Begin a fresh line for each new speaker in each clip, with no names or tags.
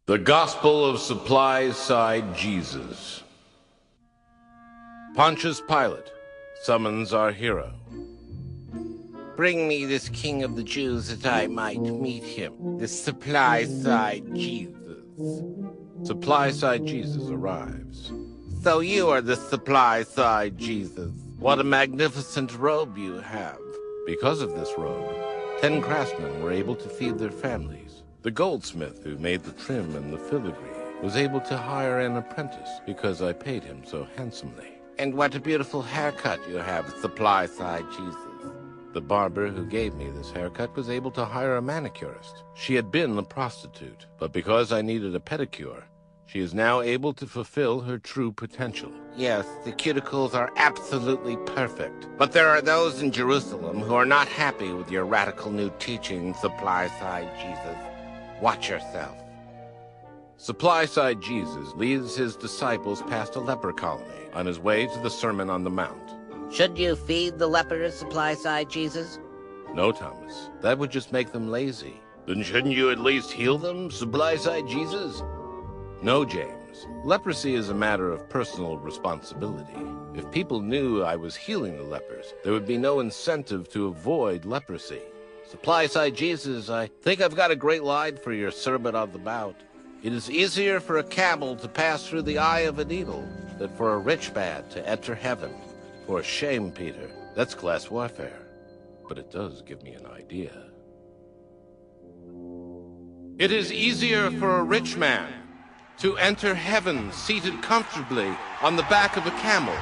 The Gospel of Supply Side Jesus. Pontius Pilate summons our hero.
Bring me this king of the Jews that I might meet him, this supply side Jesus.
Supply Side Jesus arrives.
So you are the supply side Jesus. What a magnificent robe you have.
Because of this robe, 10 craftsmen were able to feed their families. The goldsmith who made the trim and the filigree was able to hire an apprentice because I paid him so handsomely.
And what a beautiful haircut you have, supply side Jesus.
The barber who gave me this haircut was able to hire a manicurist. She had been a prostitute, but because I needed a pedicure, she is now able to fulfill her true potential.
Yes, the cuticles are absolutely perfect. But there are those in Jerusalem who are not happy with your radical new teaching, supply side Jesus. Watch yourself.
Supply Side Jesus leads his disciples past a leper colony on his way to the Sermon on the Mount.
Should you feed the lepers, supply side Jesus?
No, Thomas. That would just make them lazy. Then shouldn't you at least heal them, Supply Side Jesus? No, James. Leprosy is a matter of personal responsibility. If people knew I was healing the lepers, there would be no incentive to avoid leprosy. Supply Side Jesus, I think I've got a great line for your Sermon on the Mount. It is easier for a camel to pass through the eye of a needle than for a rich man to enter heaven. For shame, Peter. That's class warfare. But it does give me an idea. It is easier for a rich man to enter heaven seated comfortably on the back of a camel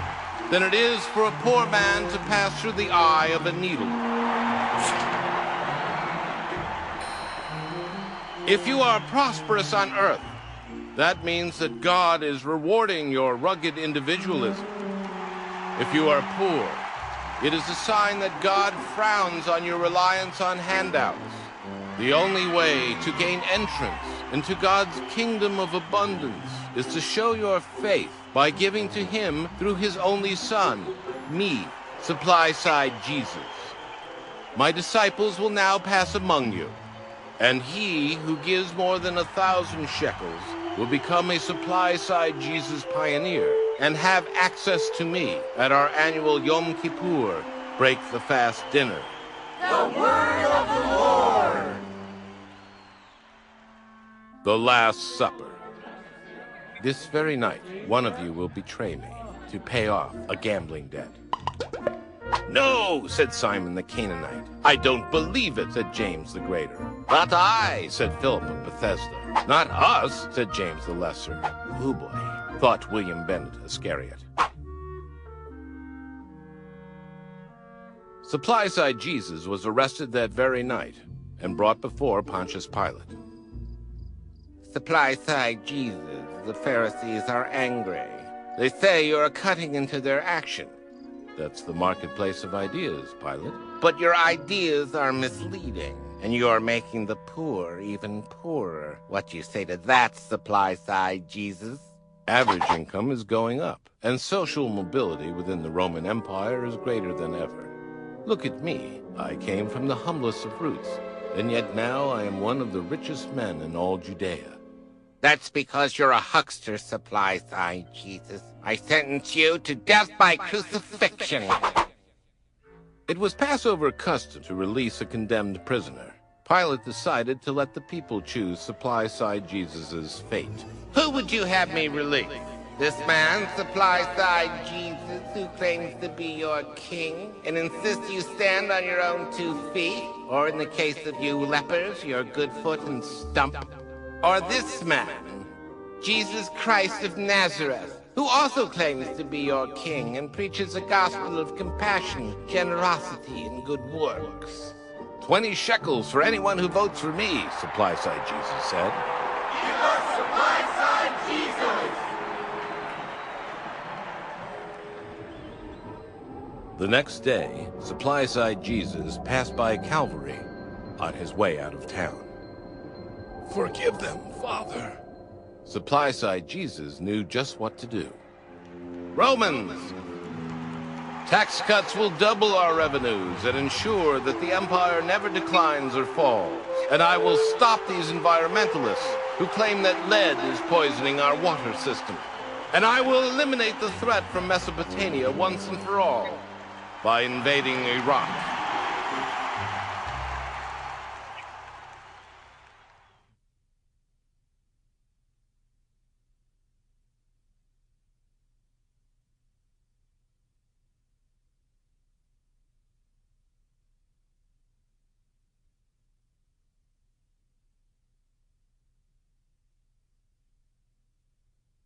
than it is for a poor man to pass through the eye of a needle. If you are prosperous on earth, that means that God is rewarding your rugged individualism. If you are poor, it is a sign that God frowns on your reliance on handouts. The only way to gain entrance into God's kingdom of abundance is to show your faith by giving to Him through His only Son, me, Supply Side Jesus. My disciples will now pass among you, and he who gives more than 1,000 shekels will become a Supply Side Jesus pioneer and have access to me at our annual Yom Kippur Break the Fast dinner.
The word of the Lord!
The Last Supper. This very night, one of you will betray me to pay off a gambling debt. No, said Simon the Canaanite. I don't believe it, said James the Greater. Not I, said Philip of Bethesda. Not us, said James the Lesser. Oh boy, thought William Bennett Iscariot. Supply Side Jesus was arrested that very night and brought before Pontius Pilate.
Supply side Jesus, the Pharisees are angry. They say you are cutting into their action.
That's the marketplace of ideas, Pilate.
But your ideas are misleading, and you are making the poor even poorer. What do you say to that, Supply Side Jesus?
Average income is going up, and social mobility within the Roman Empire is greater than ever. Look at me. I came from the humblest of roots, and yet now I am one of the richest men in all Judea.
That's because you're a huckster, Supply Side Jesus. I sentence you to death by crucifixion.
It was Passover custom to release a condemned prisoner. Pilate decided to let the people choose Supply Side Jesus' fate.
Who would you have me release? This man, Supply Side Jesus, who claims to be your king and insists you stand on your own 2 feet? Or in the case of you lepers, your good foot and stump? Or this man, Jesus Christ of Nazareth, who also claims to be your king and preaches a gospel of compassion, generosity, and good works?
20 shekels for anyone who votes for me, Supply Side Jesus said.
Give us Supply Side Jesus!
The next day, Supply Side Jesus passed by Calvary on his way out of town. Forgive them, Father. Supply Side Jesus knew just what to do. Romans! Tax cuts will double our revenues and ensure that the empire never declines or falls. And I will stop these environmentalists who claim that lead is poisoning our water system. And I will eliminate the threat from Mesopotamia once and for all by invading Iraq.